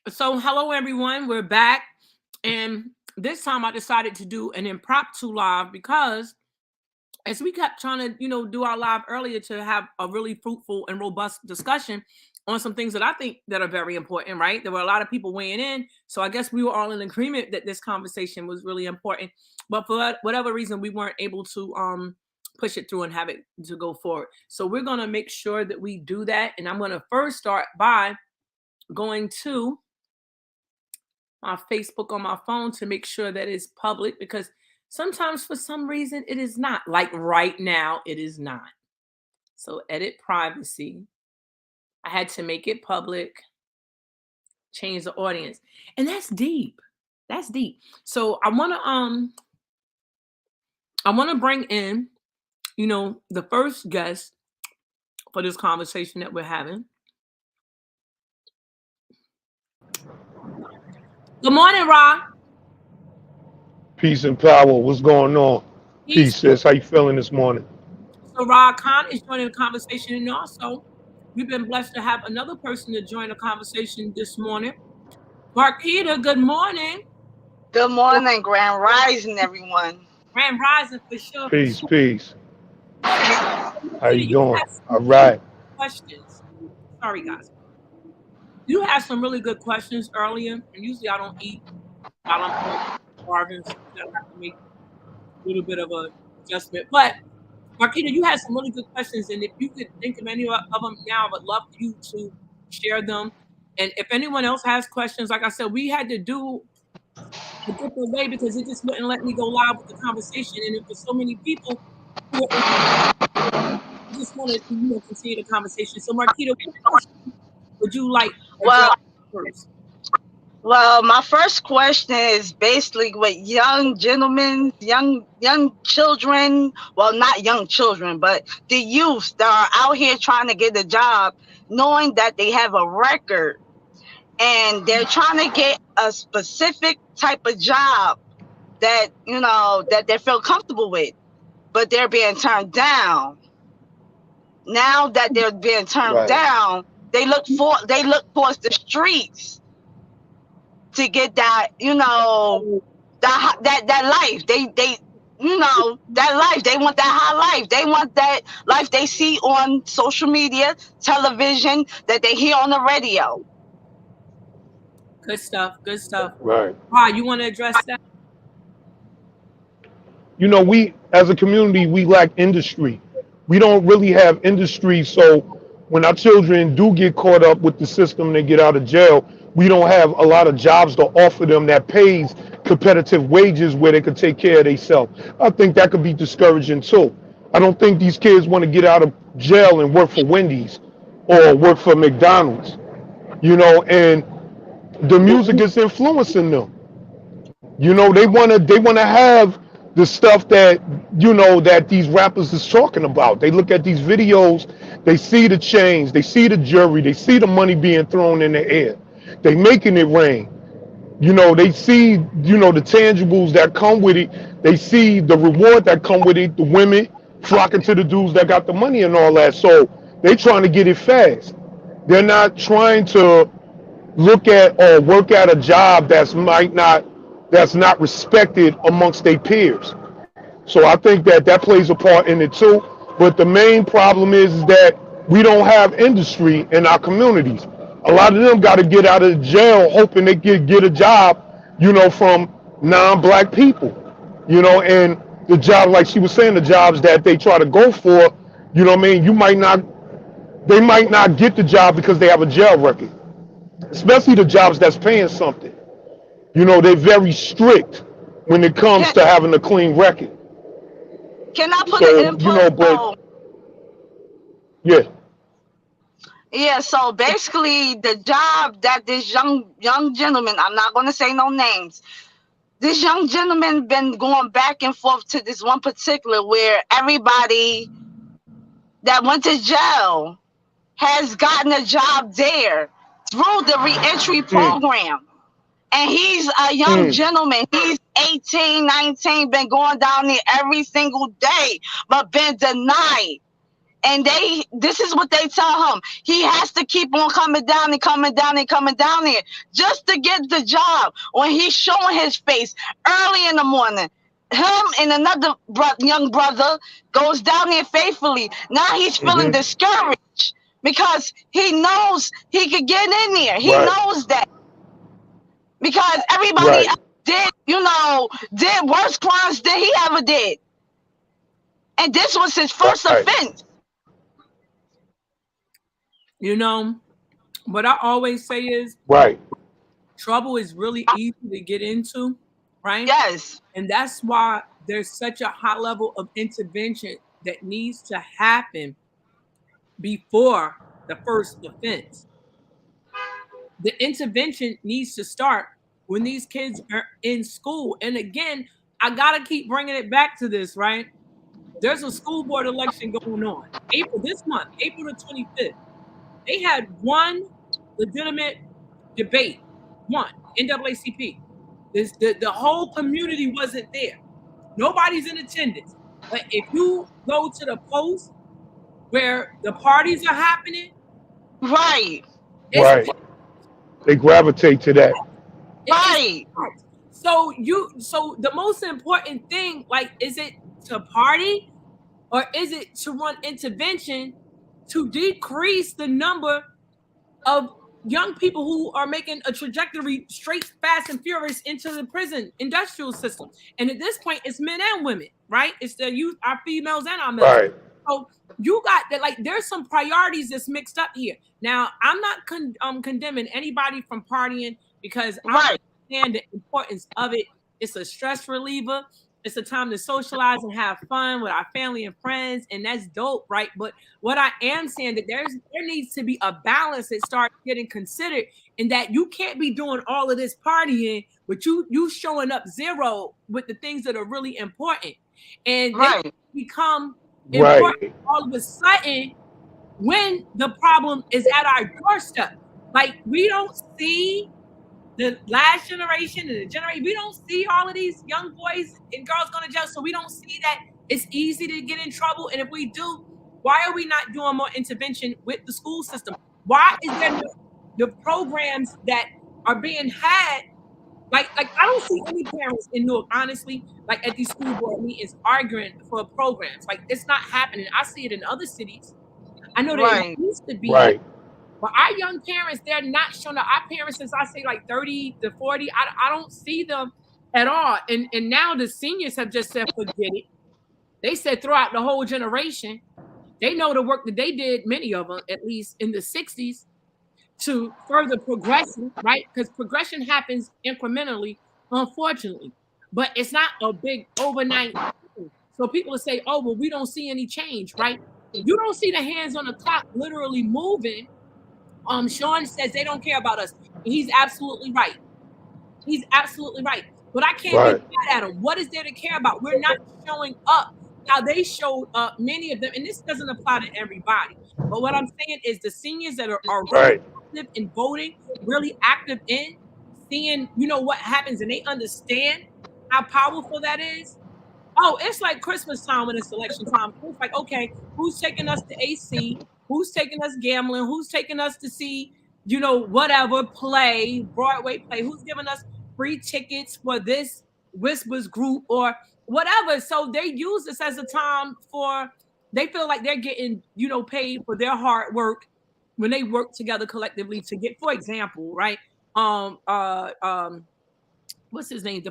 So, hello everyone, we're back, and this time I decided to do an impromptu live because as we kept trying to, do our live earlier to have a really fruitful and robust discussion on some things that I think that are very important, right? There were a lot of people weighing in, so I guess we were all in agreement that this conversation was really important. But for whatever reason, we weren't able to push it through and have it to go forward. So we're gonna make sure that we do that, and I'm gonna first start by going to my Facebook on my phone to make sure that it's public because sometimes for some reason it is not. Like right now, it is not. So edit privacy. I had to make it public, change the audience. And that's deep. That's deep. So I wanna bring in, the first guest for this conversation that we're having. Good morning, Ra. Peace and power. What's going on? Peace. Peace, sis. How you feeling this morning? So Ra Khan is joining the conversation, and also we've been blessed to have another person to join the conversation this morning. Marquita, good morning. Good morning, Grand Rising, everyone. Grand Rising for sure. Peace, peace. How Marquita, you you doing? have some All really right. good questions. Sorry, guys. You had some really good questions earlier, and usually I don't eat while I'm starving, so I have to make a little bit of a adjustment. But Marquita, you had some really good questions, and if you could think of any of them now, I would love for you to share them. And if anyone else has questions, like I said, we had to do a different way because it just wouldn't let me go live with the conversation, and it was so many people who were just wanted to continue the conversation. So, Marquita, what question would you like address Well, first? my first question is basically with young gentlemen, young children. Well, not young children, but the youth that are out here trying to get a job, knowing that they have a record and they're trying to get a specific type of job that that they feel comfortable with, but they're being turned down. Now that they're being turned Right. down, they look towards the streets to get that that life that life. They want that high life. They want that life they see on social media, television, that they hear on the radio. Good stuff. Good stuff. Right. Wow, you want to address that? We as a community, we lack industry. We don't really have industry. So when our children do get caught up with the system, they get out of jail, we don't have a lot of jobs to offer them that pays competitive wages where they could take care of themselves. I think that could be discouraging too. I don't think these kids want to get out of jail and work for Wendy's or work for McDonald's, and the music is influencing them. They wanna have the stuff that that these rappers is talking about. They look at these videos, they see the chains, they see the jewelry, they see the money being thrown in the air. They making it rain. They see the tangibles that come with it. They see the reward that come with it. The women flocking to the dudes that got the money and all that. So they trying to get it fast. They're not trying to look at or work at a job that's not respected amongst their peers. So I think that plays a part in it too. But the main problem is that we don't have industry in our communities. A lot of them got to get out of jail hoping they get a job, from non-black people, and the job, like she was saying, the jobs that they try to go for, what I mean, they might not get the job because they have a jail record, especially the jobs that's paying something. They're very strict when it comes Can to having a clean record. can I put an So, input? but yeah, Yeah, so basically the job that this young gentleman, I'm not going to say no names, this young gentleman been going back and forth to this one particular where everybody that went to jail has gotten a job there through the reentry mm, program. And he's a young mm, gentleman. He's 18, 19, been going down there every single day, but been denied. And this is what they tell him. He has to keep on coming down and coming down and coming down there just to get the job. When he's showing his face early in the morning, him and another young brother goes down there faithfully. Now he's feeling discouraged because he knows he could get in there. He knows that because everybody else did worse crimes than he ever did. And this was his first offense. You know, what I always say is trouble is really easy to get into, right? Yes. And that's why there's such a high level of intervention that needs to happen before the first offense. The intervention needs to start when these kids are in school. And again, I got to keep bringing it back to this, right? There's a school board election going on. This month, April the 25th. They had one legitimate debate, one, NAACP. The whole community wasn't there. Nobody's in attendance. But if you go to the post where the parties are happening, they gravitate to that. So the most important thing, like, is it to party or is it to run intervention to decrease the number of young people who are making a trajectory straight, fast, and furious into the prison industrial system? And at this point, it's men and women, right? It's the youth, our females and our males. So you got that, like, there's some priorities that's mixed up here. Now, I'm not condemning anybody from partying because I understand the importance of it. It's a stress reliever. It's a time to socialize and have fun with our family and friends, and that's dope, right? But what I am saying that there needs to be a balance that starts getting considered, in that you can't be doing all of this partying, but you showing up zero with the things that are really important, and they become important all of a sudden when the problem is at our doorstep. Like, we don't see the last generation and the generation, we don't see all of these young boys and girls going to jail. So we don't see that it's easy to get in trouble. And if we do, why are we not doing more intervention with the school system? Why is there the programs that are being had? Like I don't see any parents in Newark, honestly, like at these school board meetings arguing for programs. Like, it's not happening. I see it in other cities. I know they used to be. But our young parents, they're not showing up. Our parents, since I say like 30 to 40, I don't see them at all. And now the seniors have just said, forget it. They said throughout the whole generation, they know the work that they did, many of them, at least in the 60s, to further progression, right? Because progression happens incrementally, unfortunately. But it's not a big overnight thing. So people will say, oh, well, we don't see any change, right? You don't see the hands on the clock literally moving. Sean says they don't care about us. He's absolutely right. He's absolutely right. But I can't be mad at him. What is there to care about? We're not showing up how they showed up, many of them. And this doesn't apply to everybody. But what I'm saying is the seniors that are really active in voting, really active in seeing, what happens, and they understand how powerful that is. Oh, it's like Christmas time when it's election time. It's like, okay, who's taking us to AC? Who's taking us gambling? Who's taking us to see, whatever play, Broadway play? Who's giving us free tickets for this Whispers group or whatever? So they use this as a time they feel like they're getting, paid for their hard work when they work together collectively to get, for example, right? What's his name?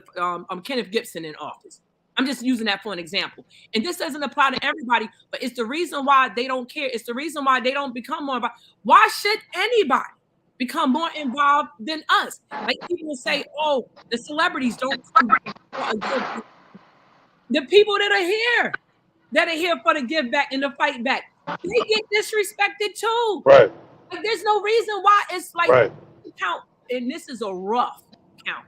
Kenneth Gibson in office. I'm just using that for an example. And this doesn't apply to everybody, but it's the reason why they don't care. It's the reason why they don't become more involved. Why should anybody become more involved than us? Like, people say, oh, the celebrities don't come back. The people that are here for the give back and the fight back, they get disrespected too. Like, there's no reason why it's like count, and this is a rough count.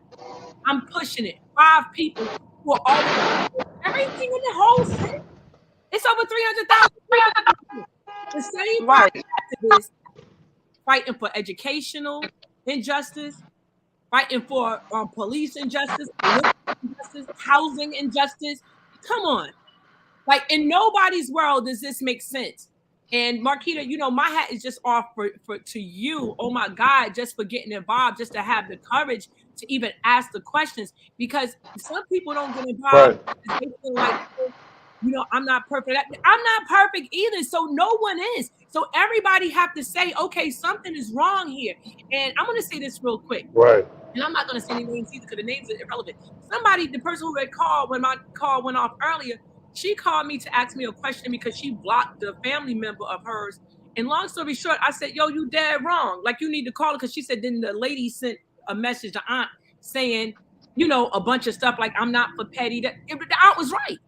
I'm pushing it. 5 people. Everything in the whole city. It's over 300,000 people. The same activists fighting for educational injustice, fighting for police injustice, housing injustice. Come on. Like, in nobody's world does this make sense. And Marquita, you know, my hat is just off to you. Oh my God, just for getting involved, just to have the courage to even ask the questions. Because some people don't get involved Right. because they feel like, you know, I'm not perfect. I'm not perfect either. So no one is. So everybody have to say, okay, something is wrong here. And I'm going to say this real quick. Right. And I'm not going to say any names either because the names are irrelevant. Somebody, the person who had called when my call went off earlier, she called me to ask me a question because she blocked the family member of hers. And long story short, I said, yo, you dead wrong. Like, you need to call her, because she said then the lady sent a message to aunt saying, you know, a bunch of stuff like, I'm not for petty. The aunt was right.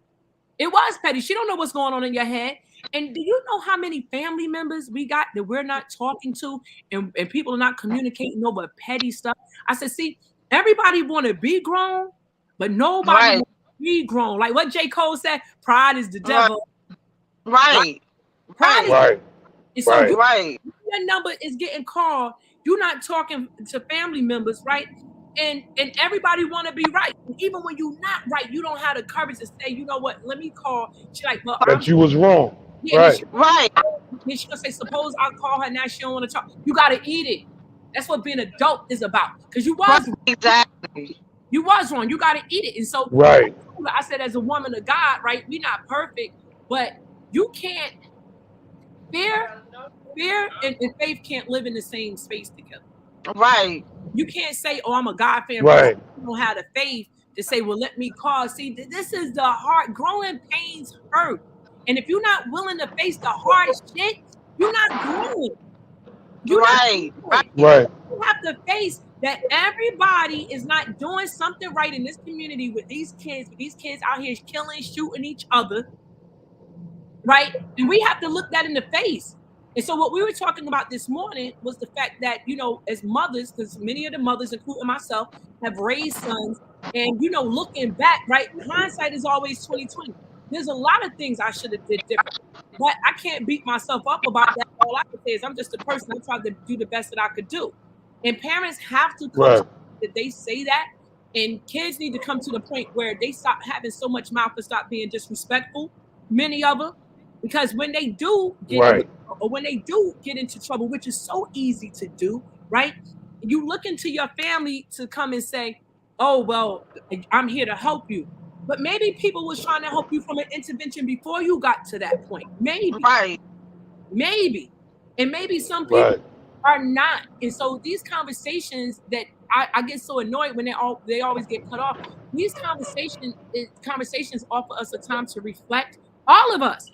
It was petty. She don't know what's going on in your head. And do you know how many family members we got that we're not talking to, and people are not communicating over petty stuff? I said, see, everybody want to be grown, but nobody Right. want to be grown. Like what J. Cole said, pride is the devil. Right. Pride is Right. and so Right. you, Right. your number is getting called. You're not talking to family members, right? And everybody want to be right. And even when you're not right, you don't have the courage to say, you know what, let me call. She like, well, That you was wrong. yeah, and Right. Right. then she gonna say, suppose I call her now, she don't want to talk. You gotta eat it. That's what being adult is about. Because you was Exactly. you was wrong. You gotta eat it. And so Right. I said, as a woman of God, right? We're not perfect, but you can't fear and faith can't live in the same space together. Right. You can't say, oh, I'm a God fan. Right. You don't have the faith to say, well, let me call. See, this is the heart. Growing pains hurt. And if you're not willing to face the hard shit, you're not growing. You're Right. not growing. Right. You have to face that everybody is not doing something right in this community with these kids out here killing, shooting each other. Right? And we have to look that in the face. And so what we were talking about this morning was the fact that, you know, as mothers, because many of the mothers, including myself, have raised sons, and, you know, looking back, right, hindsight is always 20/20. There's a lot of things I should have did different, but I can't beat myself up about that. All I can say is I'm just a person. I tried to do the best that I could do. And parents have to come Right. that they say that, and kids need to come to the point where they stop having so much mouth and stop being disrespectful, many of them, because when they do get Right. or when they do get into trouble, which is so easy to do, right? You look into your family to come and say, oh, well, I'm here to help you. But maybe people was trying to help you from an intervention before you got to that point. Maybe. And maybe some people Right. are not. And so these conversations that I get so annoyed when they always get cut off. These conversations offer us a time to reflect. All of us.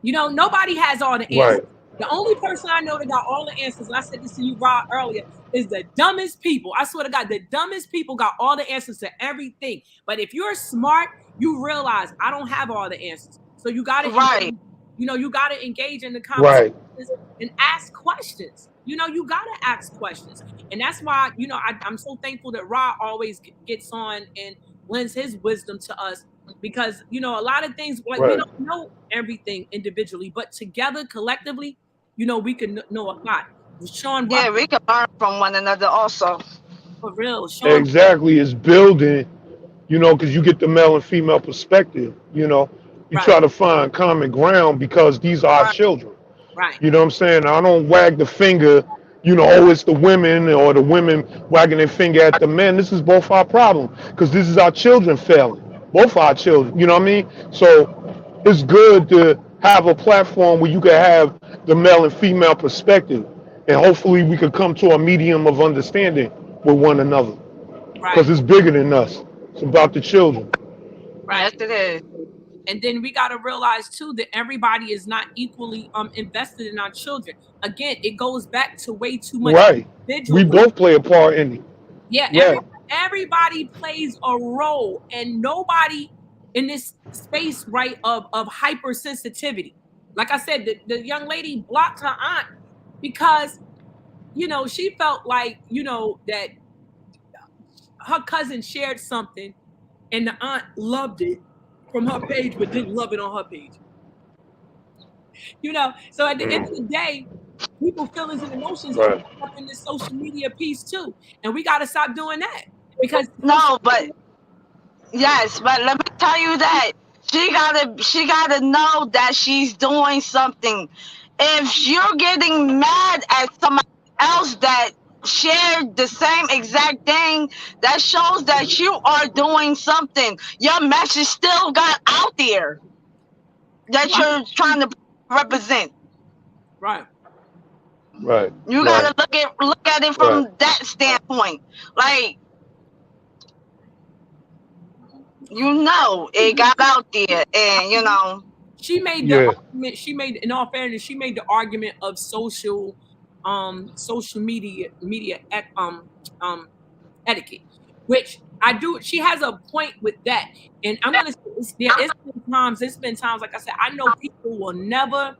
You know, nobody has all the answers. Right. The only person I know that got all the answers, and I said this to you, Rob, earlier, is the dumbest people. I swear to God, the dumbest people got all the answers to everything. But if you're smart, you realize I don't have all the answers. So you got to, you got to engage in the conversation and ask questions. You know, you got to ask questions. And that's why, you know, I'm so thankful that Rob always gets on and lends his wisdom to us. Because, you know, a lot of things, like, we don't know everything individually, but together, collectively, you know, we can know a lot. Sean, yeah, we can learn from one another also. For real. Sean, Exactly. It's building, you know, because you get the male and female perspective, you know. You try to find common ground because these are our children. Right. You know what I'm saying? I don't wag the finger, you know, oh, it's the women, or the women wagging their finger at the men. This is both our problem, because this is our children failing. Both our children, you know what I mean? So it's good to have a platform where you can have the male and female perspective, and hopefully we could come to a medium of understanding with one another. Because it's bigger than us. It's about the children. Right. Yes, it is. And then we got to realize too that everybody is not equally invested in our children. Again, it goes back to way too much. Right. We both play a part in it. Yeah. Everybody plays a role, and nobody in this space, right, of hypersensitivity. Like I said, the young lady blocked her aunt because, you know, she felt like, you know, that her cousin shared something and the aunt loved it from her page but didn't love it on her page. You know, so at the end of the day, people feelings and emotions are up in this social media piece too, and we got to stop doing that. Because but let me tell you that She gotta know that she's doing something. If you're getting mad at somebody else that shared the same exact thing, that shows that you are doing something. Your message still got out there that you're trying to represent. Right. Right. You Right. gotta look at it from that standpoint. Like, it got out there, and She made the Yeah. argument. She made, in all fairness, she made the argument of social media etiquette, which I do. She has a point with that, and I'm gonna say it's been times, like I said, I know people will never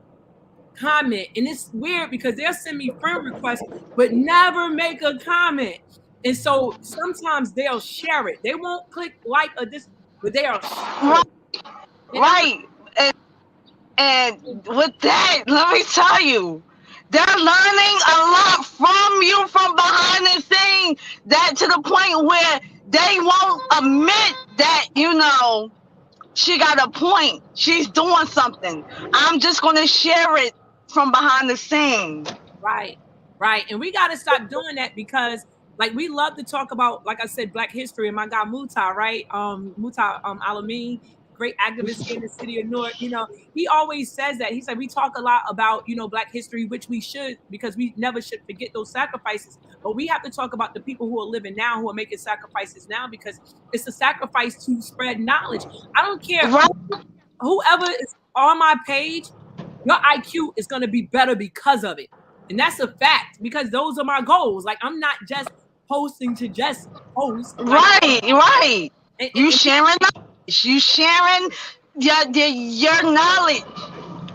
comment, and it's weird because they'll send me friend requests but never make a comment, and so sometimes they'll share it. They won't click like or this, but they are right, right. And with that, let me tell you, they're learning a lot from you from behind the scene. That to the point where they won't admit that she got a point. She's doing something. I'm just gonna share it from behind the scenes. Right, right. And we got to stop doing that because, like, we love to talk about, like I said, Black history. And my guy Muta, right? Muta Alameen, great activist here in the city of Newark. He always says that. He said we talk a lot about, Black history, which we should, because we never should forget those sacrifices. But we have to talk about the people who are living now, who are making sacrifices now, because it's a sacrifice to spread knowledge. I don't care whoever is on my page, your IQ is going to be better because of it. And that's a fact, because those are my goals. Like, I'm not just posting to just post. Right. You sharing knowledge. You sharing your knowledge.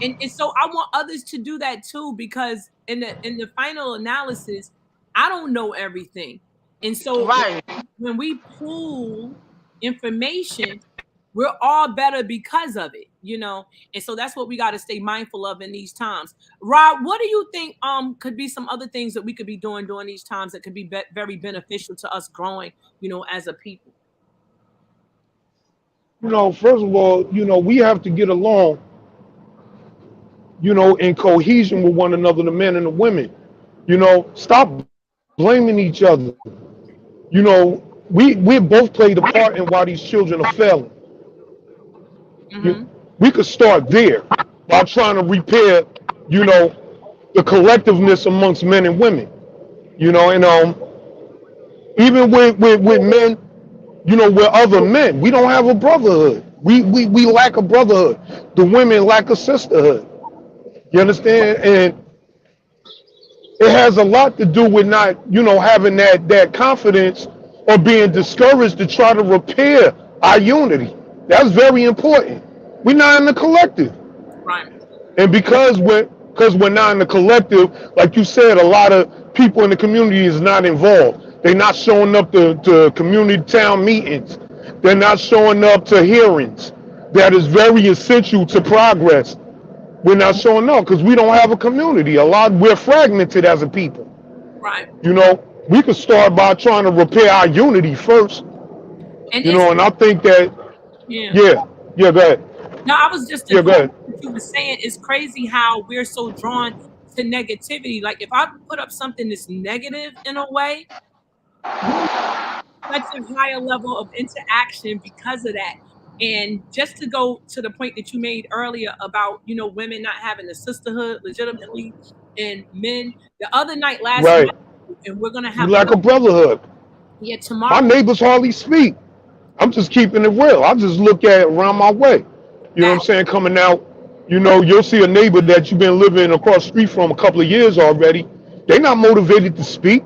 And so I want others to do that too, because in the final analysis, I don't know everything. And so when we pull information, we're all better because of it, and so that's what we got to stay mindful of in these times. Rob, what do you think could be some other things that we could be doing during these times that could be very beneficial to us growing, as a people? First of all, we have to get along, in cohesion with one another, the men and the women. Stop blaming each other. We both played a part in why these children are failing. Mm-hmm. We could start there by trying to repair, the collectiveness amongst men and women. And even with men, with other men, we don't have a brotherhood. We lack a brotherhood. The women lack a sisterhood. You understand? And it has a lot to do with not, having that confidence or being discouraged to try to repair our unity. That's very important. We're not in the collective. Right. And because we're not in the collective, like you said, a lot of people in the community is not involved. They're not showing up to community town meetings. They're not showing up to hearings. That is very essential to progress. We're not showing up because we don't have a community. We're fragmented as a people. Right. We could start by trying to repair our unity first. And and I think that yeah, go ahead. No, I was just go ahead. What you were saying is crazy how we're so drawn to negativity. Like, if I put up something that's negative in a way, such a higher level of interaction because of that. And just to go to the point that you made earlier about, women not having a sisterhood legitimately, and men, the other night, last night, and we're going to have like a brotherhood. Yeah, tomorrow. My neighbors hardly speak. I'm just keeping it real. I just look at it around my way. You know what I'm saying? Coming out, you'll see a neighbor that you've been living across the street from a couple of years already. They're not motivated to speak,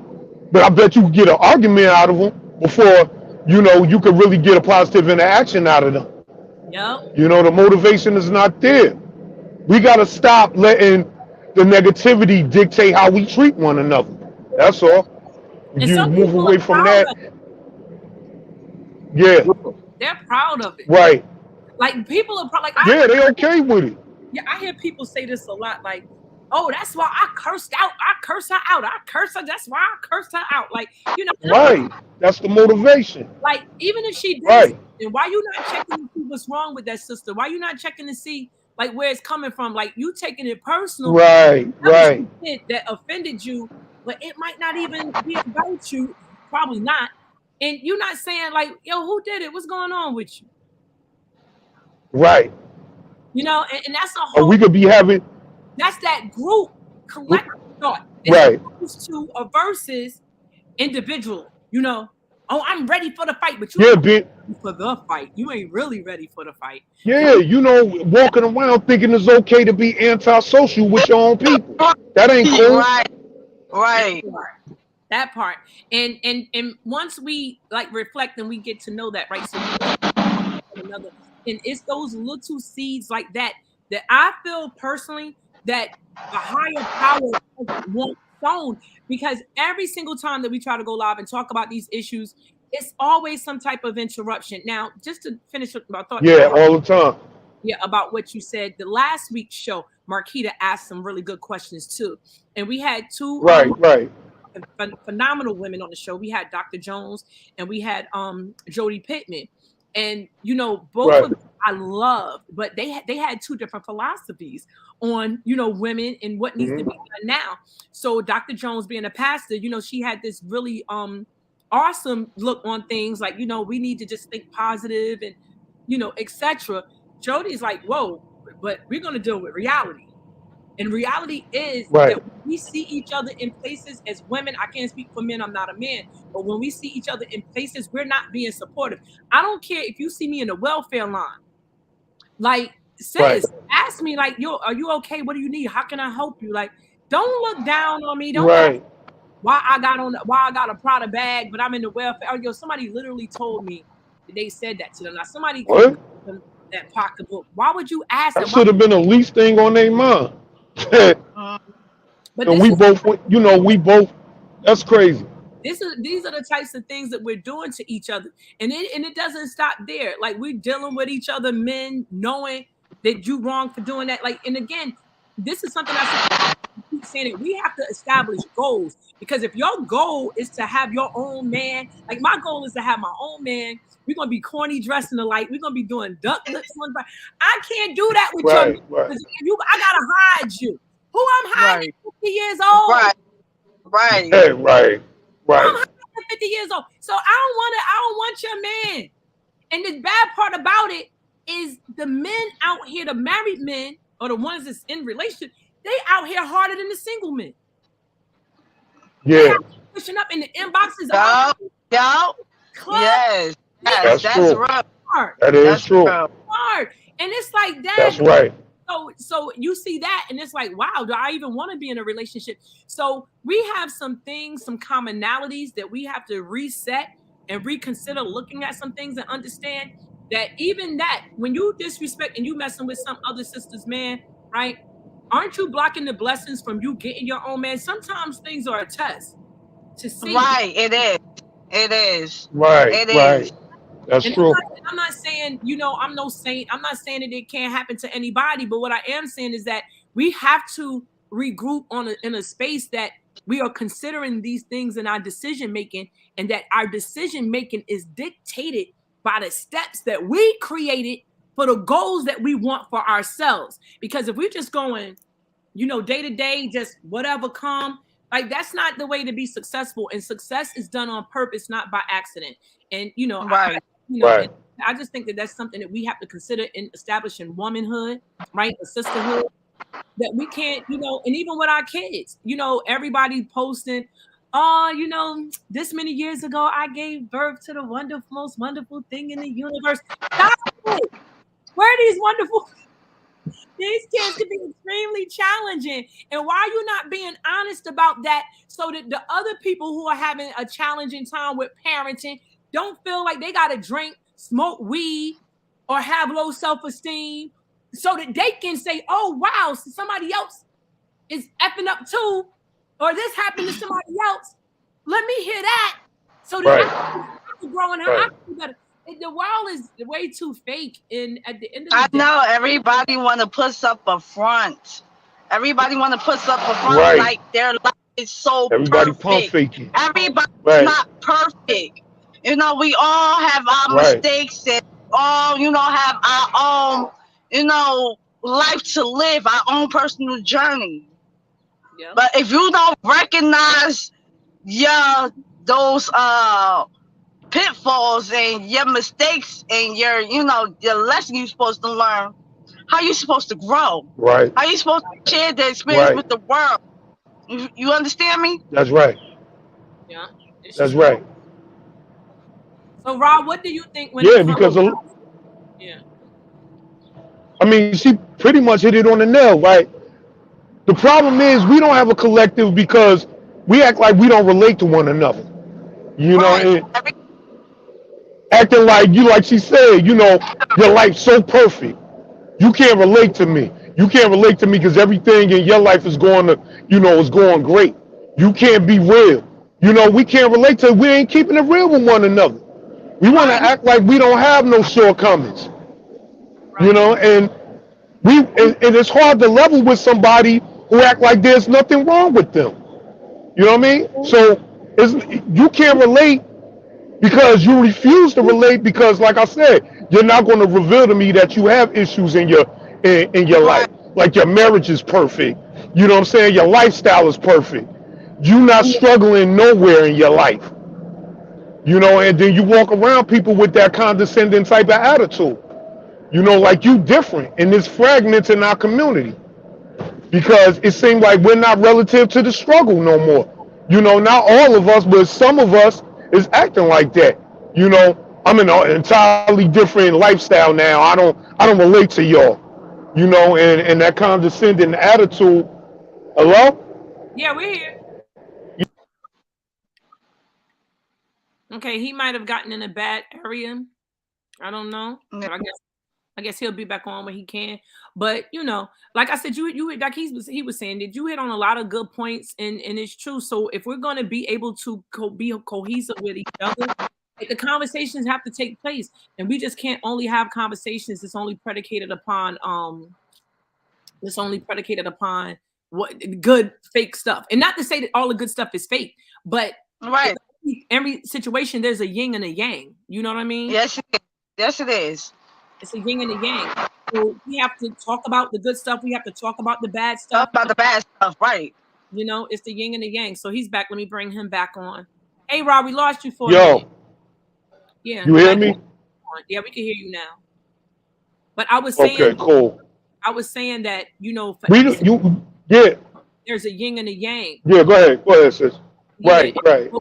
but I bet you can get an argument out of them before, you could really get a positive interaction out of them. Yep. The motivation is not there. We got to stop letting the negativity dictate how we treat one another. That's all. And you move away from that. Yeah. They're proud of it. Right. Like, people are like, they're okay with it. Yeah, I hear people say this a lot. Like, oh, that's why I cursed out. I curse her out. I curse her. That's why I cursed her out. Like, you know, Right. That's the motivation. like even if she did Right. something, why you not checking to see what's wrong with that sister? Why you not checking to see like where it's coming from? Like you taking it personal. Right. Right. That offended you, but it might not even be about you. Probably not. And you're not saying like, yo, who did it? What's going on with you? Right. You know, and that's a Or whole. we could be having. That's that group collective thought. Right. Opposed to a versus individual. You know, oh, I'm ready for the fight, but you Yeah, ain't Ben. ready for the fight. You ain't really ready for the fight. Yeah, you know, walking around thinking it's okay to be antisocial with your own people. That ain't cool. Right. Right. That part. And once we like reflect and we get to know that, right? So another, and it's those little seeds like that that I feel personally that a higher power won't sown, because every single time that we try to go live and talk about these issues, it's always some type of interruption. Now, just to finish up my thought. Yeah, all the time. Yeah, about what you said. The last week's show, Marquita asked some really good questions too. And we had two Right. phenomenal women on the show. We had Dr. Jones and we had Jody Pittman. And you know, both Right. of them I loved, but they had two different philosophies on, you know, women and what needs to be done now. So Dr. Jones, being a pastor, you know, she had this really awesome look on things like, you know, we need to just think positive and, you know, etc. Jody's like, whoa, but we're going to deal with reality. And reality is Right. that when we see each other in places as women, I can't speak for men, I'm not a man, but when we see each other in places, we're not being supportive. I don't care if you see me in the welfare line. Like, sis, ask me, like, yo, are you okay? What do you need? How can I help you? Like, don't look down on me. Don't Right. why I got a Prada bag, but I'm in the welfare. Oh, yo, somebody literally told me that they said that to them. Now somebody What? them that pocketbook. Why would you ask That them? should have been the least thing on their mind. But And this we is, both, you know, that's crazy. these are the types of things that we're doing to each other. And it doesn't stop there. Like, we're dealing with each other, men, knowing that you wrong for doing that. Like, and again, this is something I keep saying it. We have to establish goals, because if your goal is to have your own man, like my goal is to have my own man. We're gonna be corny dressed in the light. We're gonna be doing duck lips on. I can't do that with Right. you. Right. I gotta hide you. Who I'm hiding? 50 years old. Right. Right. Hey, right. I'm Right. hiding 50 years old. So I don't want your man. And the bad part about it is the men out here, the married men or the ones that's in relationship, they out here harder than the single men. Yeah. Pushing up in the inboxes. Yo. Yes. That's That's true. right. Hard. That is That's true. Hard. And it's like that. That's right. So you see that, and it's like, wow, do I even want to be in a relationship? So we have some things, some commonalities that we have to reset and reconsider, looking at some things and understand that even that, when you disrespect and you messing with some other sister's man, right? Aren't you blocking the blessings from you getting your own man? Sometimes things are a test to see. Right. It is. It is. Right. It Right. is. That's And true. I'm not saying, you know, I'm no saint. I'm not saying that it can't happen to anybody. But what I am saying is that we have to regroup in a space that we are considering these things in our decision making, and that our decision making is dictated by the steps that we created for the goals that we want for ourselves. Because if we're just going, you know, day to day, just whatever come, like, that's not the way to be successful. And success is done on purpose, not by accident. And, you know, Right. Right. I just think that that's something that we have to consider in establishing womanhood, right? A sisterhood, that we can't, you know, and even with our kids, you know, everybody posting, oh, you know, this many years ago, I gave birth to the most wonderful thing in the universe. Stop it. Where are these wonderful? These kids can be extremely challenging. And why are you not being honest about that, so that the other people who are having a challenging time with parenting don't feel like they got to drink, smoke weed, or have low self-esteem, so that they can say, oh, wow, so somebody else is effing up too, or this happened to somebody else. Let me hear that, so that I can grow and I can better. The world is way too fake. And at the end of the day, I know everybody want to put up a front. Everybody want to put up a front Right. like their life is so Everybody pump perfect. faking. Everybody's Right. not perfect. You know, we all have our Right. mistakes and all, you know, have our own, you know, life to live, our own personal journey. Yeah. But if you don't recognize those pitfalls and your mistakes and your, you know, your lesson you're supposed to learn, how you supposed to grow? Right. How you supposed to share the experience Right. with the world? You understand me? That's right. Yeah. It's That's true. right. So, Rob, what do you think when Yeah, it comes? because Yeah. I mean, she pretty much hit it on the nail, right? The problem is we don't have a collective because we act like we don't relate to one another. You know, Right. and acting like she said, you know, your life's so perfect. You can't relate to me. You can't relate to me because everything in your life is going to, you know, is going great. You can't be real. You know, we can't relate to, we ain't keeping it real with one another. We want to act like we don't have no shortcomings. You know, and and it's hard to level with somebody who act like there's nothing wrong with them. You know what I mean? So you can't relate because you refuse to relate because, like I said, you're not going to reveal to me that you have issues in your life. Like your marriage is perfect. You know what I'm saying? Your lifestyle is perfect. You're not struggling nowhere in your life. You know, and then you walk around people with that condescending type of attitude. You know, like you different, and there's fragments in our community because it seems like we're not relative to the struggle no more. You know, not all of us, but some of us is acting like that. You know, I'm in an entirely different lifestyle now. I don't relate to y'all. You know, and that condescending attitude. Hello? Yeah, we're here. Okay, he might have gotten in a bad area. I don't know. But I guess he'll be back on when he can. But you know, like I said, you like he was saying, did you hit on a lot of good points, and it's true. So if we're gonna be able to be cohesive with each other, like the conversations have to take place, and we just can't only have conversations that's only predicated upon what good fake stuff. And not to say that all the good stuff is fake, but Right. every situation there's a yin and a yang. You know what I mean? Yes, it is. Yes, it is. It's a yin and a yang. So we have to talk about the good stuff. We have to talk about the bad Talk stuff. about the bad stuff, right? You know, it's the yin and the yang. So he's back. Let me bring him back on. Hey, Rob, we lost you for a minute. Yeah. You hear me? Yeah, we can hear you now. But I was saying, okay, cool. I was saying that, you know, yeah. There's a yin and a yang. Yeah, go ahead, sis. Yeah, right.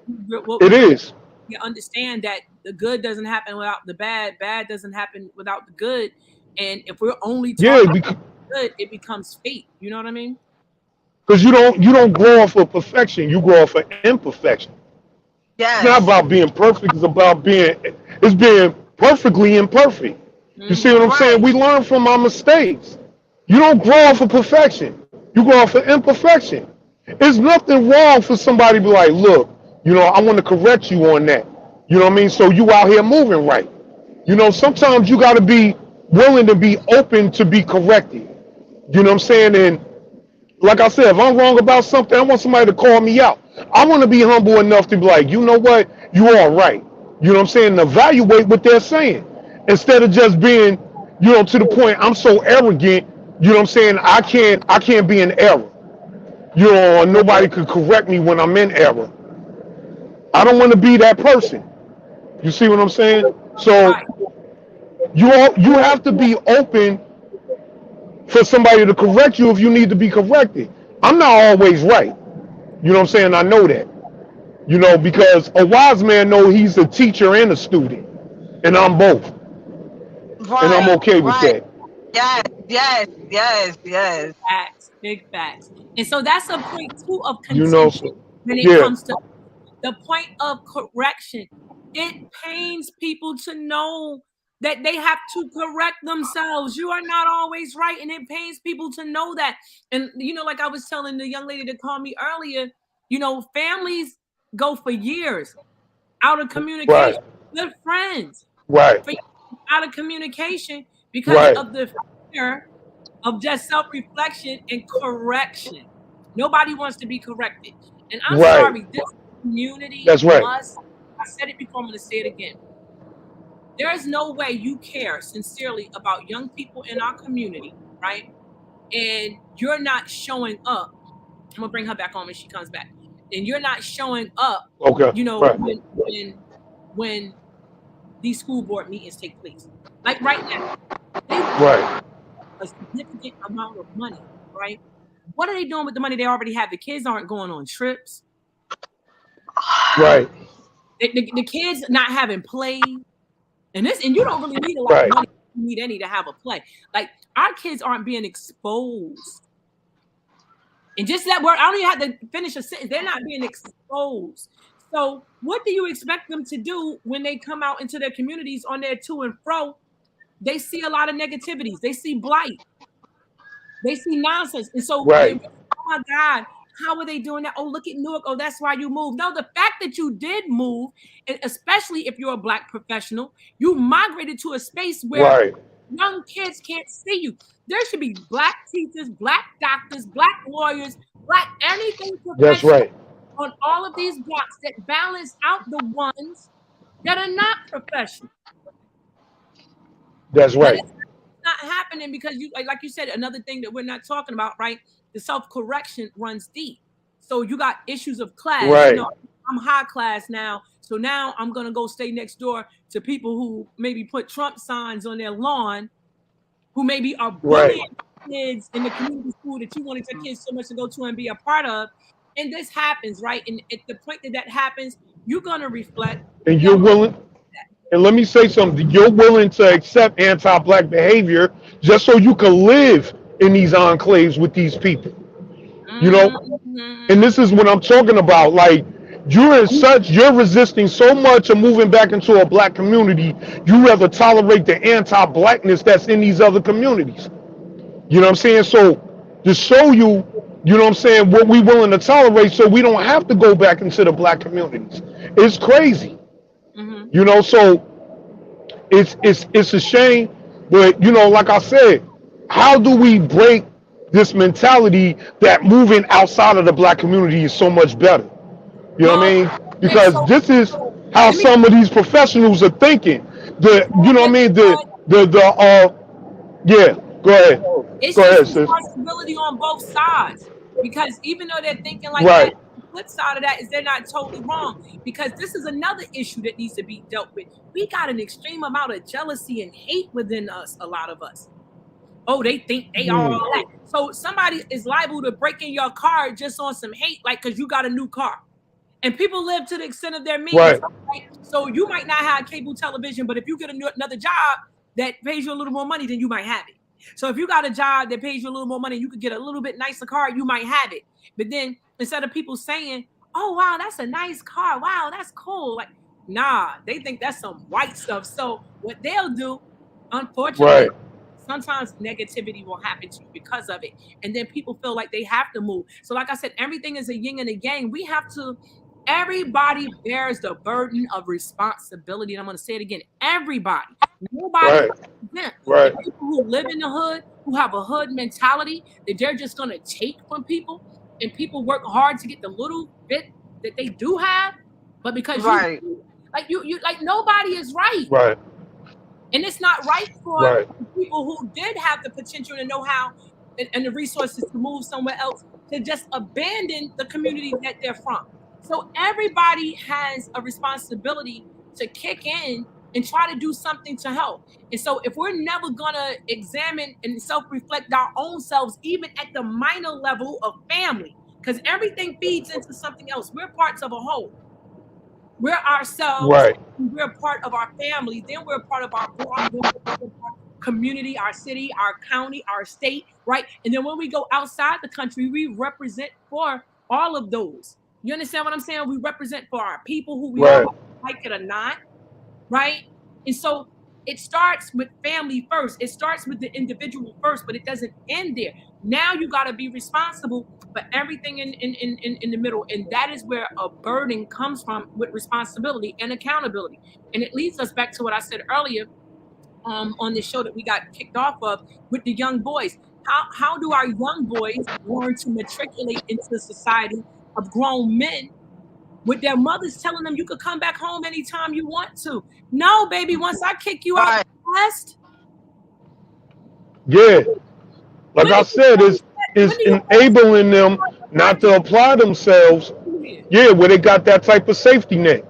It is. You understand that the good doesn't happen without the bad. Bad doesn't happen without the good. And if we're only talking about good, it becomes fate. You know what I mean? Because you don't grow off of perfection. You grow off of imperfection. Yes. It's not about being perfect. It's about being perfectly imperfect. You see what I'm saying? We learn from our mistakes. You don't grow off of perfection. You grow off of imperfection. There's nothing wrong for somebody to be like, look, you know, I want to correct you on that. You know what I mean? So you out here moving right. You know, sometimes you got to be willing to be open to be corrected. You know what I'm saying? And like I said, if I'm wrong about something, I want somebody to call me out. I want to be humble enough to be like, you know what? You all right. You know what I'm saying? And evaluate what they're saying. Instead of just being, you know, to the point I'm so arrogant, you know what I'm saying? I can't be in error. You know, nobody could correct me when I'm in error. I don't want to be that person. You see what I'm saying? So you have to be open for somebody to correct you if you need to be corrected. I'm not always right. You know what I'm saying? I know that. You know, because a wise man knows he's a teacher and a student. And I'm both. Right, and I'm okay with that. Yes. Facts, big facts. And so that's a point too of contention, You know, so, when it comes to the point of correction. It pains people to know that they have to correct themselves. You are not always right, and it pains people to know that. And you know, like I was telling the young lady that called me earlier, you know, families go for years out of communication. Good friends, right, out of communication because of the fear of just self-reflection and correction. Nobody wants to be corrected. And I'm Right. sorry, this community That's right. must, I said it before, I'm going to say it again. There is no way you care sincerely about young people in our community, right? And you're not showing up. I'm going to bring her back on when she comes back. And you're not showing up, Okay. you know, Right. when these school board meetings take place. Like right now, they Right. a significant amount of money, right? What are they doing with the money they already have? The kids aren't going on trips. Right. The kids not having play. And you don't really need a lot Right. of money. You need any to have a play. Like our kids aren't being exposed. And just that word, I don't even have to finish a sentence. They're not being exposed. So what do you expect them to do when they come out into their communities on their to and fro? They see a lot of negativities. They see blight. They see nonsense. And so, Right. oh my God, how are they doing that? Oh, look at Newark. Oh, that's why you moved. No, the fact that you did move, and especially if you're a Black professional, you migrated to a space where Right. young kids can't see you. There should be Black teachers, Black doctors, Black lawyers, Black anything That's professional right. on all of these blocks that balance out the ones that are not professional. That's But right. it's not happening because you like you said, another thing that we're not talking about, right? The self-correction runs deep. So you got issues of class. Right. You know, I'm high class now, so now I'm gonna go stay next door to people who maybe put Trump signs on their lawn, who maybe are bullying kids in the community school that you wanted your kids so much to go to and be a part of. And this happens, right? And at the point that happens, you're gonna reflect. And you're willing. And let me say something. You're willing to accept anti-Black behavior just so you can live in these enclaves with these people. You know, and this is what I'm talking about. Like you're resisting so much of moving back into a Black community. You rather tolerate the anti-Blackness that's in these other communities. You know what I'm saying? So to show you, you know what I'm saying, what we willing to tolerate, so we don't have to go back into the Black communities. It's crazy. You know, so it's a shame, but you know, like I said, how do we break this mentality that moving outside of the Black community is so much better? You know what I mean? Because this is how some of these professionals are thinking. You know what I mean? Yeah. Go ahead. It's Go ahead, just sis. responsibility on both sides, because even though they're thinking like Right. that, the flip side of that is they're not totally wrong, because this is another issue that needs to be dealt with. We got an extreme amount of jealousy and hate within us, a lot of us. Oh, they think they are all that. So somebody is liable to break in your car just on some hate, like because you got a new car. And people live to the extent of their means. Right. Right? So you might not have cable television, but if you get another job that pays you a little more money, then you might have it. So if you got a job that pays you a little more money, you could get a little bit nicer car, you might have it. But then instead of people saying, oh, wow, that's a nice car. Wow, that's cool. Like, nah, they think that's some white stuff. So what they'll do, unfortunately, Right. sometimes negativity will happen to you because of it. And then people feel like they have to move. So like I said, everything is a yin and a yang. We have to, everybody bears the burden of responsibility. And I'm going to say it again. Everybody. Nobody. Right. Right. The people who live in the hood, who have a hood mentality, that they're just going to take from people, and people work hard to get the little bit that they do have, but because Right. you like nobody is right. Right. And it's not right for Right. people who did have the potential and the know-how and the resources to move somewhere else to just abandon the community that they're from. So everybody has a responsibility to kick in and try to do something to help. And so if we're never gonna examine and self-reflect our own selves, even at the minor level of family, because everything feeds into something else. We're parts of a whole. We're ourselves. Right. We're a part of our family. Then we're a part of our community, our city, our county, our state, right? And then when we go outside the country, we represent for all of those. You understand what I'm saying? We represent for our people, who we Right. are, like it or not, right? And so it starts with family first. It starts with the individual first, but it doesn't end there. Now you got to be responsible for everything in the middle. And that is where a burden comes from, with responsibility and accountability. And it leads us back to what I said earlier on this show that we got kicked off of with the young boys. how do our young boys learn to matriculate into the society of grown men with their mothers telling them you could come back home anytime you want to? No, baby, once I kick you out Right. the nest, Yeah, like when I did said, you it's when do you enabling them not to apply themselves. Yeah, where they got that type of safety net,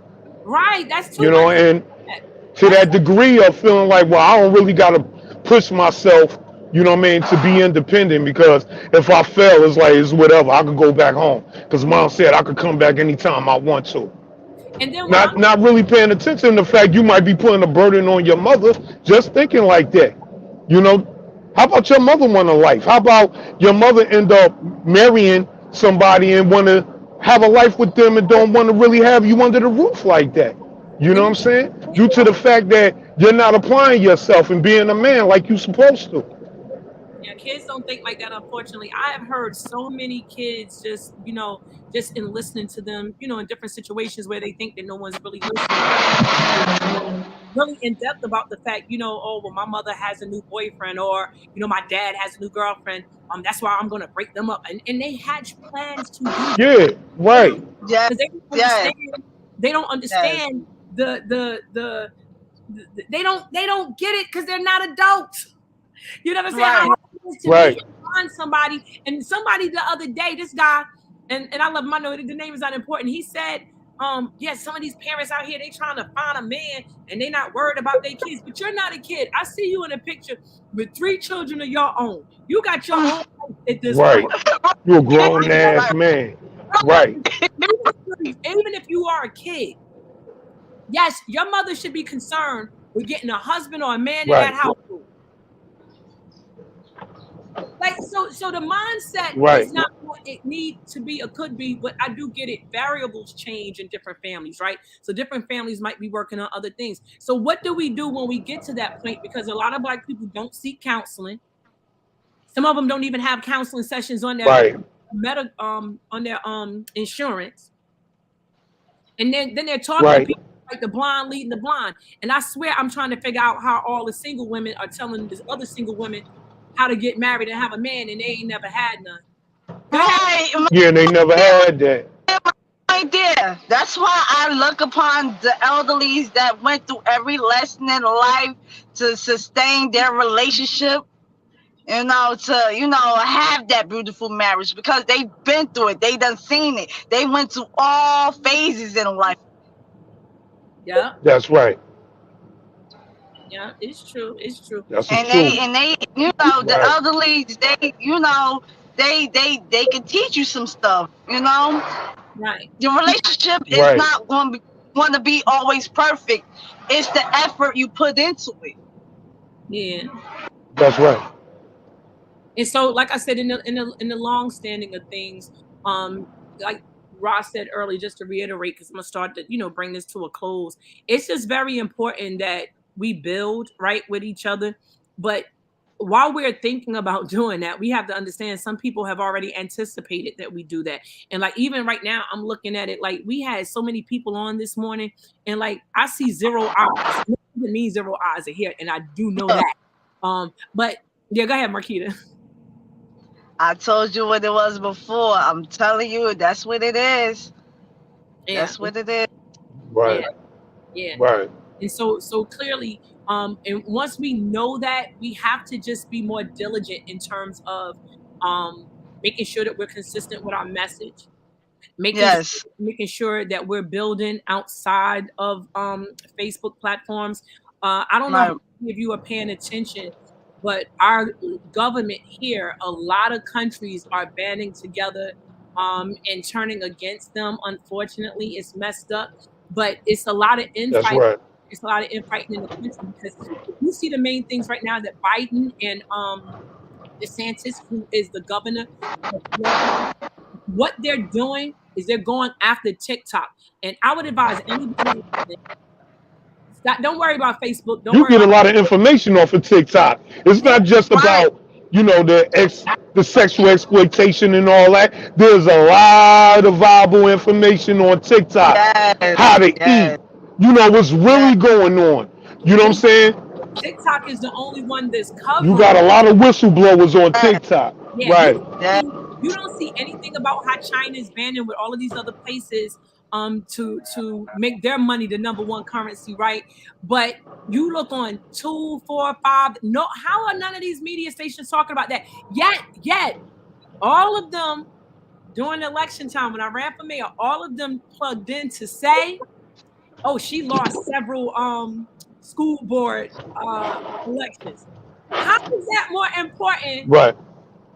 right? That's too you know, much. and to that degree of feeling like, well, I don't really got to push myself, you know what I mean, to be independent, because if I fail, it's like, it's whatever. I could go back home because mom said I could come back anytime I want to. And then when Not really paying attention to the fact you might be putting a burden on your mother just thinking like that. You know, how about your mother want a life? How about your mother end up marrying somebody and want to have a life with them and don't want to really have you under the roof like that? You know what I'm saying? Due to the fact that you're not applying yourself and being a man like you're supposed to. Yeah, kids don't think like that, unfortunately. I have heard so many kids just, just in listening to them, in different situations where they think that no one's really listening, really in depth about the fact, oh, well, my mother has a new boyfriend, or, my dad has a new girlfriend. That's why I'm going to break them up. And they hatch plans to do that. Yeah, right. Yes. Because they don't understand they don't get it because they're not adults. You know what I'm saying? Right. How hard it is to Right. be on somebody. And somebody the other day, this guy, and I love him, I know the name is not important. He said, yeah, some of these parents out here, they trying to find a man and they not worried about their kids. But you're not a kid. I see you in a picture with 3 children of your own. You got your own life at this Right. point. You're a grown ass man. Right. Even if you are a kid, yes, your mother should be concerned with getting a husband or a man in that Right. household. Like so the mindset Right. is not what it needs to be or could be, but I do get it. Variables change in different families, right? So different families might be working on other things. So what do we do when we get to that point? Because a lot of Black people don't seek counseling. Some of them don't even have counseling sessions on their Right. on their insurance. And then they're talking to Right. people like the blind leading the blind. And I swear I'm trying to figure out how all the single women are telling these other single women how to get married and have a man, and they ain't never had none. Right. Yeah, they never had that. Right there. That's why I look upon the elderlies that went through every lesson in life to sustain their relationship, to have that beautiful marriage, because they've been through it. They done seen it. They went through all phases in life. Yeah, That's right. yeah, it's true. It's true. That's the And truth. they the Right. elderlies, they can teach you some stuff, Right. Your relationship is Right. not going to be always perfect. It's the effort you put into it. Yeah. That's right. And so, like I said, in the long standing of things, like Ross said earlier, just to reiterate, because I'm gonna start to bring this to a close. It's just very important that we build right with each other, but while we're thinking about doing that, we have to understand some people have already anticipated that we do that. And like even right now, I'm looking at it like we had so many people on this morning, and like I see 0 eyes. It doesn't mean 0 eyes are here, and I do know that. But yeah, go ahead, Marquita. I told you what it was before. I'm telling you, that's what it is. Yeah, That's what it is. Right. yeah. Right. And so clearly, and once we know that, we have to just be more diligent in terms of making sure that we're consistent with our message, Yes. making sure that we're building outside of Facebook platforms. I don't know Right. how many of you are paying attention, but our government here, a lot of countries are banding together and turning against them. Unfortunately, it's messed up, but it's a lot of That's infighting. right. It's a lot of infighting in the country because you see the main things right now that Biden and DeSantis, who is the governor of Florida, what they're doing is they're going after TikTok. And I would advise anybody listening, don't worry about Facebook. Don't You worry get a about lot of information off of TikTok. It's not just about the sexual exploitation and all that. There's a lot of viable information on TikTok. Yes. How to Yes. eat. What's really going on. You know what I'm saying? TikTok is the only one that's You covering. got a lot of whistleblowers on TikTok. Yeah, Right. you don't see anything about how China is banning with all of these other places to make their money the #1 currency, right? But you look on 2, 4, 5. No, how are none of these media stations talking about that? Yet, all of them during election time when I ran for mayor, all of them plugged in to say, "Oh, she lost several school board elections." How is that more important Right.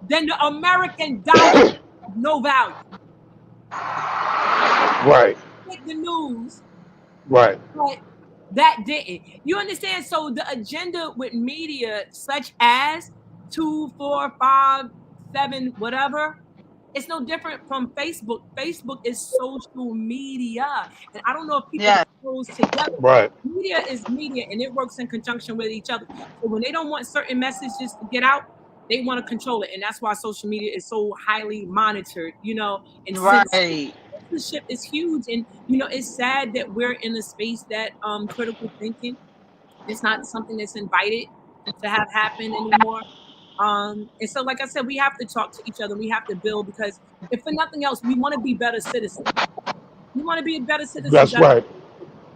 than the American dollar of no value? Right. Take the news, Right. but that didn't. You understand? So the agenda with media, such as 2, 4, 5, 7, whatever, it's no different from Facebook. Facebook is social media, and I don't know if people put those together. Right. Media is media, and it works in conjunction with each other. So when they don't want certain messages to get out, they want to control it, and that's why social media is so highly monitored. And censorship is huge, and it's sad that we're in a space that critical thinking is not something that's invited to have happen anymore. And so, like I said, we have to talk to each other. We have to build, because if for nothing else, we want to be better citizens. We want to be better citizens. That's right.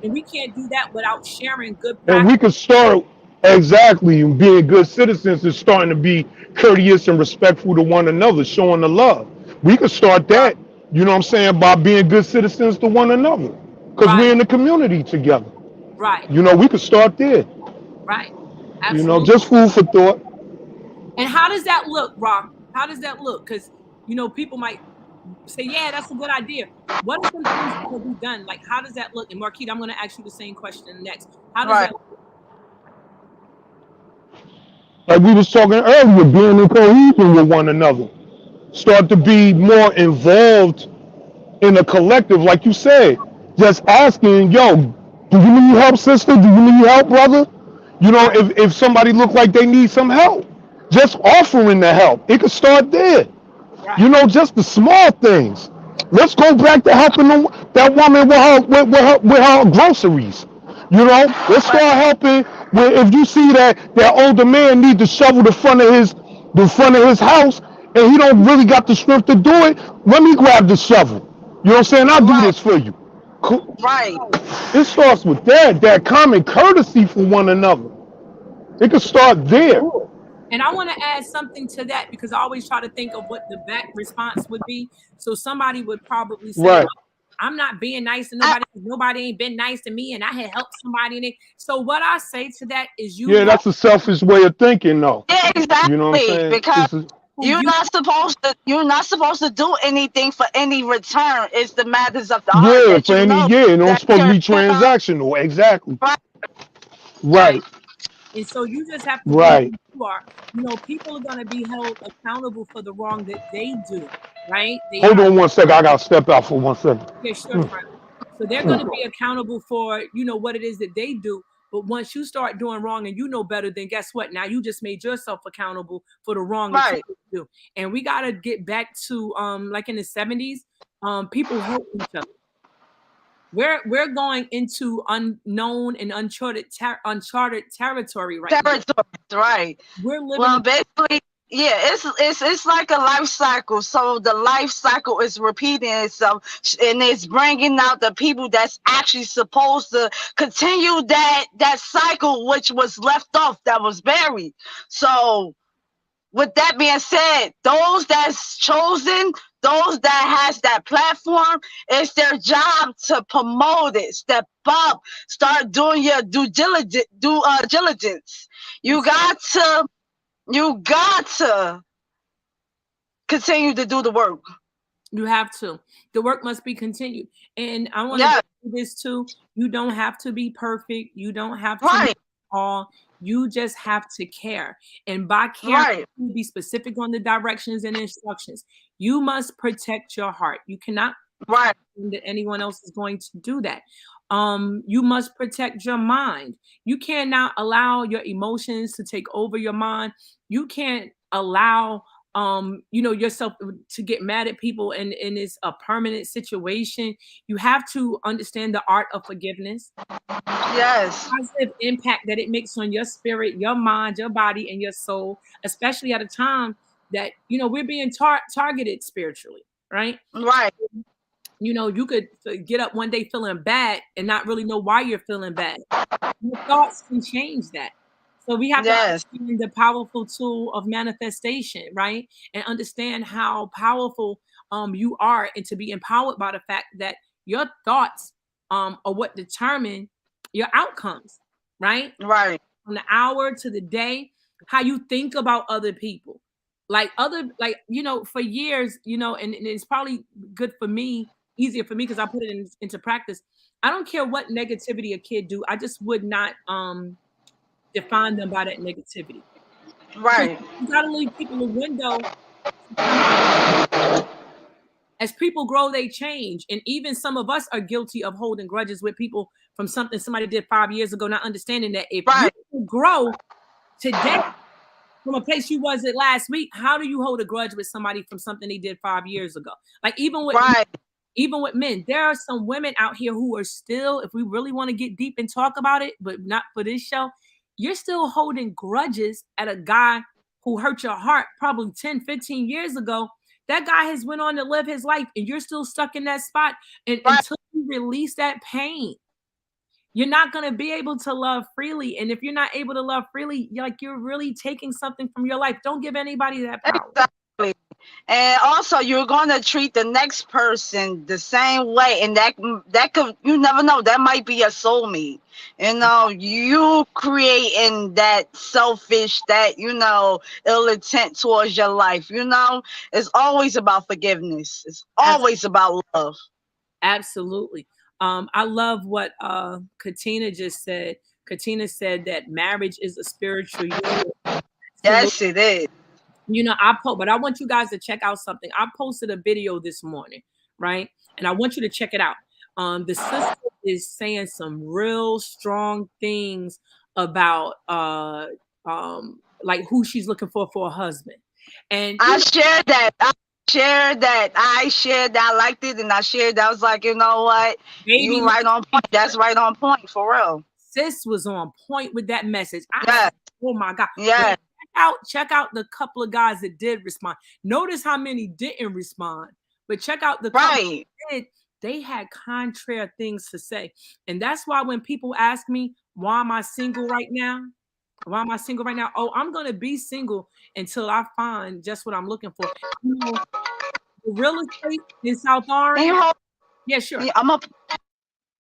And we can't do that without sharing good And practice. we could start exactly being good citizens and starting to be courteous and respectful to one another, showing the love. We could start that, you know what I'm saying, by being good citizens to one another, because we're in the community together. Right. We could start there. Right. Absolutely. Just food for thought. And how does that look, Rob? How does that look? Because people might say, yeah, that's a good idea. What are some things that will be done? Like, how does that look? And Marquita, I'm going to ask you the same question next. How does that look? Like we was talking earlier, being in cohesion with one another. Start to be more involved in a collective, like you said. Just asking, yo, do you need help, sister? Do you need help, brother? If somebody look like they need some help, just offering the help. It could start there. Just the small things. Let's go back to helping that woman with her groceries. Let's start helping. If you see that older man need to shovel the front of his house and he don't really got the strength to do it, let me grab the shovel. You know what I'm saying? I'll do this for you. Cool. Right. It starts with that common courtesy for one another. It could start there. And I want to add something to that, because I always try to think of what the back response would be. So somebody would probably say, right. I'm not being nice to nobody. Nobody ain't been nice to me, and I had helped somebody. So what I say to that is, that's a selfish way of thinking, though. Yeah, exactly. You know what I'm saying? Because you're not supposed to do anything for any return. It's the matters of the heart. It's supposed to be transactional. Exactly. Right. And so you just have to be who you are. People are going to be held accountable for the wrong that they do, right? Hold on 1 second. I got to step out for 1 second. Yeah, sure, friend. So they're going to be accountable for, what it is that they do. But once you start doing wrong and you know better, then guess what? Now you just made yourself accountable for the wrong that you do. And we got to get back to, like in the 70s, people help each other. We're going into unknown and uncharted territory right now. Right. We're living. Basically, it's like a life cycle. So the life cycle is repeating itself, and it's bringing out the people that's actually supposed to continue that cycle, which was left off, that was buried. So with that being said, those that's chosen, those that has that platform, it's their job to promote it, step up, start doing your due diligence. You got to continue to do the work. You have to. The work must be continued. And I want to do this too. You don't have to be perfect. You don't have to be all. You just have to care. And by caring, you be specific on the directions and instructions. You must protect your heart. You cannot assume that anyone else is going to do that. You must protect your mind. You cannot allow your emotions to take over your mind. You can't allow you know, yourself to get mad at people and it's a permanent situation. You have to understand the art of forgiveness, Yes. positive impact that it makes on your spirit, your mind, your body, and your soul, especially at a time that, you know, we're being targeted spiritually, right? Right. You know, you could get up one day feeling bad and not really know why you're feeling bad. Your thoughts can change that. So we have to Yes. understand the powerful tool of manifestation, right? And understand how powerful you are, and to be empowered by the fact that your thoughts are what determine your outcomes, right? Right. From the hour to the day, how you think about other people. Like you know, for years, you know, and it's probably good for me, easier for me because I put it into practice. I don't care what negativity a kid do. I just would not define them by that negativity. Because Right. you gotta leave people a window to come out. As people grow, they change. And even some of us are guilty of holding grudges with people from something somebody did 5 years ago, not understanding that if you Right. grow today from a place you was at last week, how do you hold a grudge with somebody from something they did 5 years ago? Like Right. even with men, there are some women out here who are still, if we really want to get deep and talk about it, but not for this show, you're still holding grudges at a guy who hurt your heart probably 10, 15 years ago. That guy has went on to live his life and you're still stuck in that spot. And Right. until you release that pain, you're not going to be able to love freely. And if you're not able to love freely, you're really taking something from your life. Don't give anybody that power. Exactly. And also, you're going to treat the next person the same way, and that could, you never know, that might be a soulmate. You know, you creating that selfish, that, you know, ill intent towards your life. You know, it's always about forgiveness. It's always about love. Absolutely. I love what Katina just said. Katina said that marriage is a spiritual union. Absolutely. Yes, it is. You know, but I want you guys to check out something. I posted a video this morning, right? And I want you to check it out. The sister is saying some real strong things about like who she's looking for a husband. And I shared that. I shared that. I liked it, and I shared that. I was like, you know what? baby, You right on point. That's right on point for real. sis was on point with that message. Yeah. Oh my God. Yeah. Check out the couple of guys that did respond. Notice how many didn't respond, but check out the couple Right. that did. They had contrary things to say. And that's why when people ask me, why am I single right now? Why am I single right now? Oh, I'm going to be single until I find just what I'm looking for. You know, the real estate in South Orange. Yeah, sure.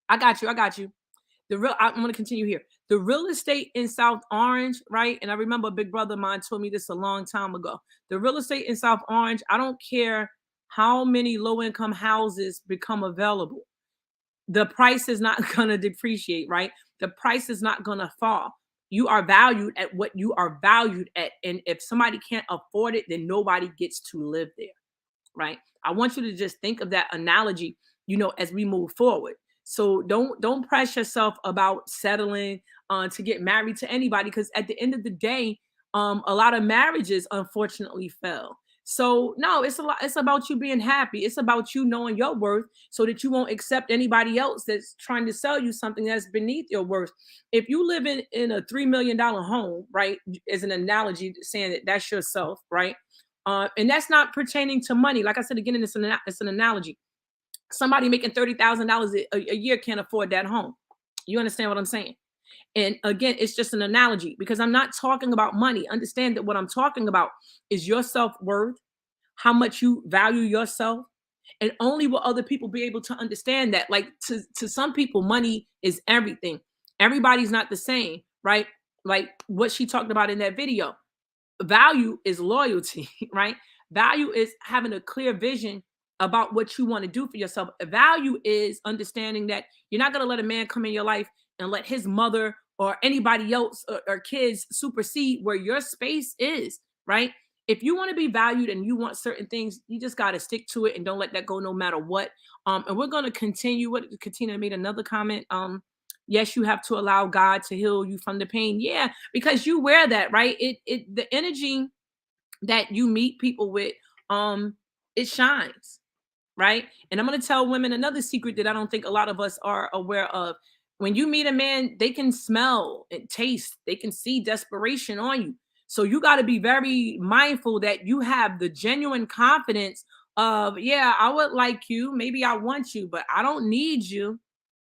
I got you. I'm going to continue here. The real estate in South Orange, right? And I remember a big brother of mine told me this a long time ago. The real estate in South Orange, I don't care how many low-income houses become available. The price is not going to depreciate, right? The price is not going to fall. You are valued at what you are valued at. And if somebody can't afford it, then nobody gets to live there, right? I want you to just think of that analogy, you know, as we move forward. So don't press yourself about settling to get married to anybody, because at the end of the day, a lot of marriages unfortunately fail. So no, it's about you being happy. It's about you knowing your worth so that you won't accept anybody else that's trying to sell you something that's beneath your worth. If you live in a $3 million home, right, as an analogy saying that that's yourself, right? And that's not pertaining to money. Like I said, again, it's an analogy. Somebody making $30,000 a year can't afford that home. You understand what I'm saying? And again, it's just an analogy because I'm not talking about money. Understand that what I'm talking about is your self-worth, how much you value yourself, and only will other people be able to understand that. Like to some people, money is everything. Everybody's not the same, right? Like what she talked about in that video. Value is loyalty, right? Value is having a clear vision about what you want to do for yourself. Value is understanding that you're not going to let a man come in your life and let his mother or anybody else or kids supersede where your space is, right? If you want to be valued and you want certain things, you just got to stick to it and don't let that go no matter what. And we're going to continue. What Katina made another comment. Yes, you have to allow God to heal you from the pain. Yeah, because you wear that, right? The energy that you meet people with, it shines, right? And I'm going to tell women another secret that I don't think a lot of us are aware of. When you meet a man, they can smell and taste, they can see desperation on you. So you got to be very mindful that you have the genuine confidence of, yeah, I would like you, maybe I want you, but I don't need you.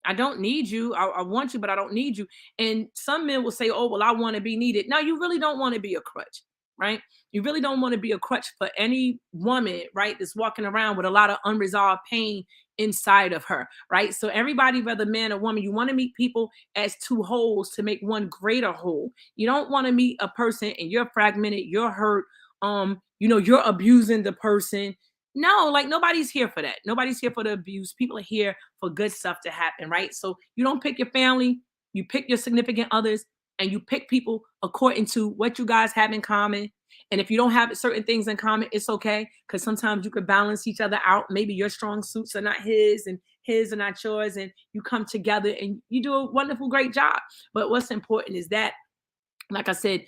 I don't need you. I want you, but I don't need you. And some men will say, oh, well, I want to be needed. No, you really don't want to be a crutch, right? You really don't want to be a crutch for any woman, right? That's walking around with a lot of unresolved pain inside of her, right? So everybody, whether man or woman, you want to meet people as two wholes to make one greater whole. You don't want to meet a person and you're fragmented, you're hurt, you're abusing the person. No, like nobody's here for that. Nobody's here for the abuse. People are here for good stuff to happen, right? So you don't pick your family, you pick your significant others, and you pick people according to what you guys have in common. And if you don't have certain things in common, it's okay, because sometimes you could balance each other out. Maybe your strong suits are not his and his are not yours, and you come together and you do a wonderful, great job. But what's important is that, like I said,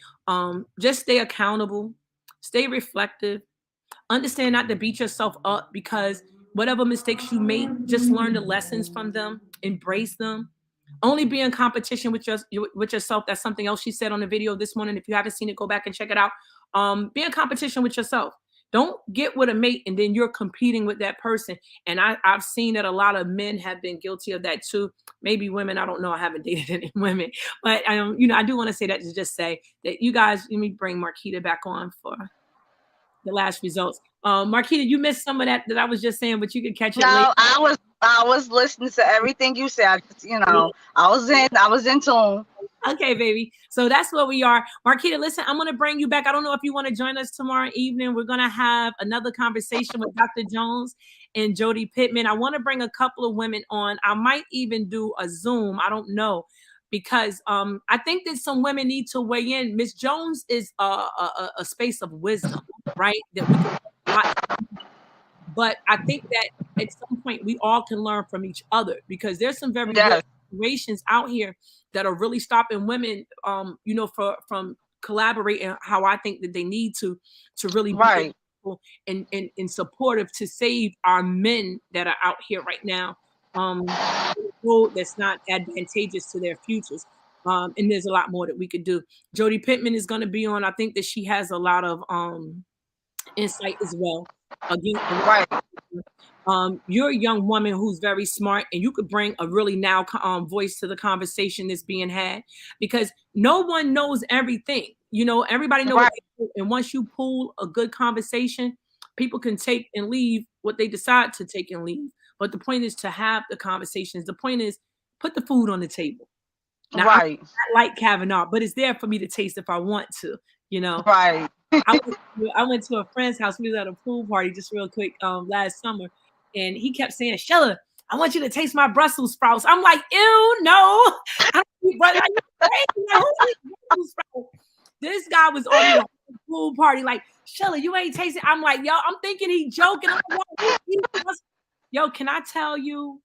just stay accountable, stay reflective, understand not to beat yourself up, because whatever mistakes you make, just learn the lessons from them, embrace them. Only be in competition with yourself. That's something else she said on the video this morning. If you haven't seen it, go back and check it out. Be in competition with yourself. Don't get with a mate and then you're competing with that person. And I've seen that a lot of men have been guilty of that too. Maybe women, I don't know. I haven't dated any women, but I do want to say that to just say that you guys, let me bring Marquita back on for the last results. Marquita, you missed some of that I was just saying, but you can catch it later. No, I was listening to everything you said. I was in tune. Okay, baby. So that's where we are. Marquita, listen, I'm going to bring you back. I don't know if you want to join us tomorrow evening. We're going to have another conversation with Dr. Jones and Jody Pittman. I want to bring a couple of women on. I might even do a Zoom. I don't know, because I think that some women need to weigh in. Miss Jones is a space of wisdom, right? That we can but I think that at some point we all can learn from each other, because there's some very good situations out here that are really stopping women, from collaborating how I think that they need to really be and supportive to save our men that are out here right now, road that's not advantageous to their futures. And there's a lot more that we could do. Jody Pittman is going to be on. I think that she has a lot of insight as well. Again, you're a young woman who's very smart, and you could bring a really now voice to the conversation that's being had, because no one knows everything. Everybody knows, and once you pull a good conversation, people can take and leave what they decide to take and leave. But the point is to have the conversations. The point is put the food on the table. Now, I like Kavanaugh, but it's there for me to taste if I want to. Right. I went to a friend's house. We was at a pool party just real quick last summer, and he kept saying, "Shella, I want you to taste my Brussels sprouts." I'm like, "Ew, no!" I don't This guy was on the pool party, like, "Shella, you ain't tasting." I'm like, "Yo," I'm thinking he joking. I'm like, "Yo, can I tell you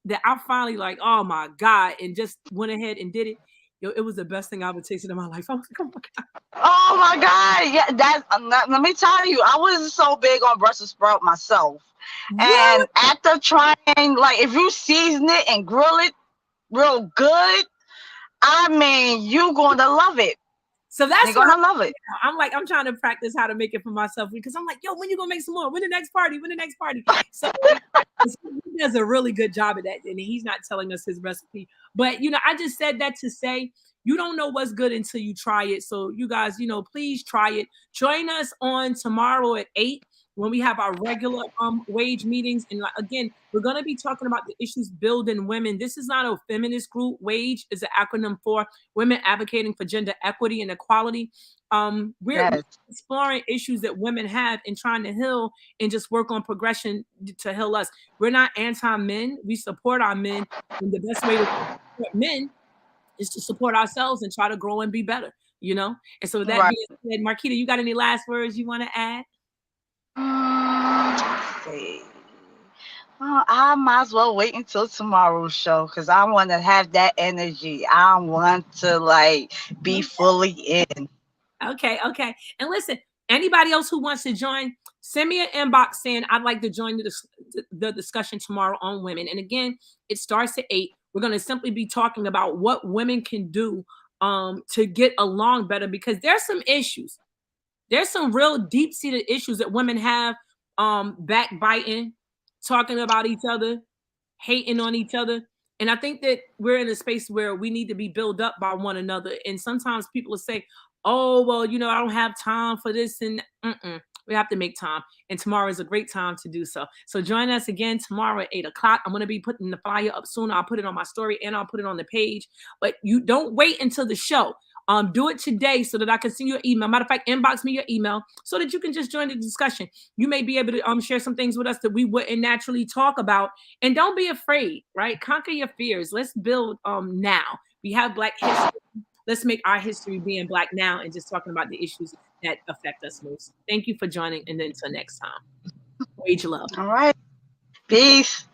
that I finally like, oh my God," and just went ahead and did it. Yo, it was the best thing I've ever tasted in my life. I was like, "Oh my God." Oh my God. Yeah, let me tell you, I wasn't so big on Brussels sprout myself. And after trying, like, if you season it and grill it real good, I mean, you're going to love it. So that's you're going to love it. I'm trying to practice how to make it for myself, because I'm like, yo, when you going to make some more? When the next party? So he does a really good job at that, and he's not telling us his recipe. But, I just said that to say, you don't know what's good until you try it. So you guys, please try it. Join us on tomorrow at 8 when we have our regular wage meetings. And again, we're going to be talking about the issues building women. This is not a feminist group. WAGE is an acronym for Women Advocating for Gender Equity and Equality. We're exploring issues that women have and trying to heal and just work on progression to heal us. We're not anti-men. We support our men. And the best way to support men is to support ourselves and try to grow and be better, And so that being said, Marquita, you got any last words you want to add? Well, I might as well wait until tomorrow's show, because I want to have that energy. I want to be fully in. Okay. And listen, Anybody else who wants to join, send me an inbox saying I'd like to join the discussion tomorrow on women. And again, it starts at 8. We're going to simply be talking about what women can do to get along better, because there's some issues. There's some real deep-seated issues that women have, backbiting, talking about each other, hating on each other. And I think that we're in a space where we need to be built up by one another. And sometimes people will say, oh, well, you know, I don't have time for this. And we have to make time. And tomorrow is a great time to do so. So join us again tomorrow at 8 o'clock. I'm going to be putting the flyer up soon. I'll put it on my story and I'll put it on the page. But you don't wait until the show. Do it today so that I can send you an email. Matter of fact, inbox me your email so that you can just join the discussion. You may be able to share some things with us that we wouldn't naturally talk about. And don't be afraid, right? Conquer your fears. Let's build now. We have Black history. Let's make our history being Black now and just talking about the issues that affect us most. Thank you for joining. And then until next time, wage love. All right. Peace.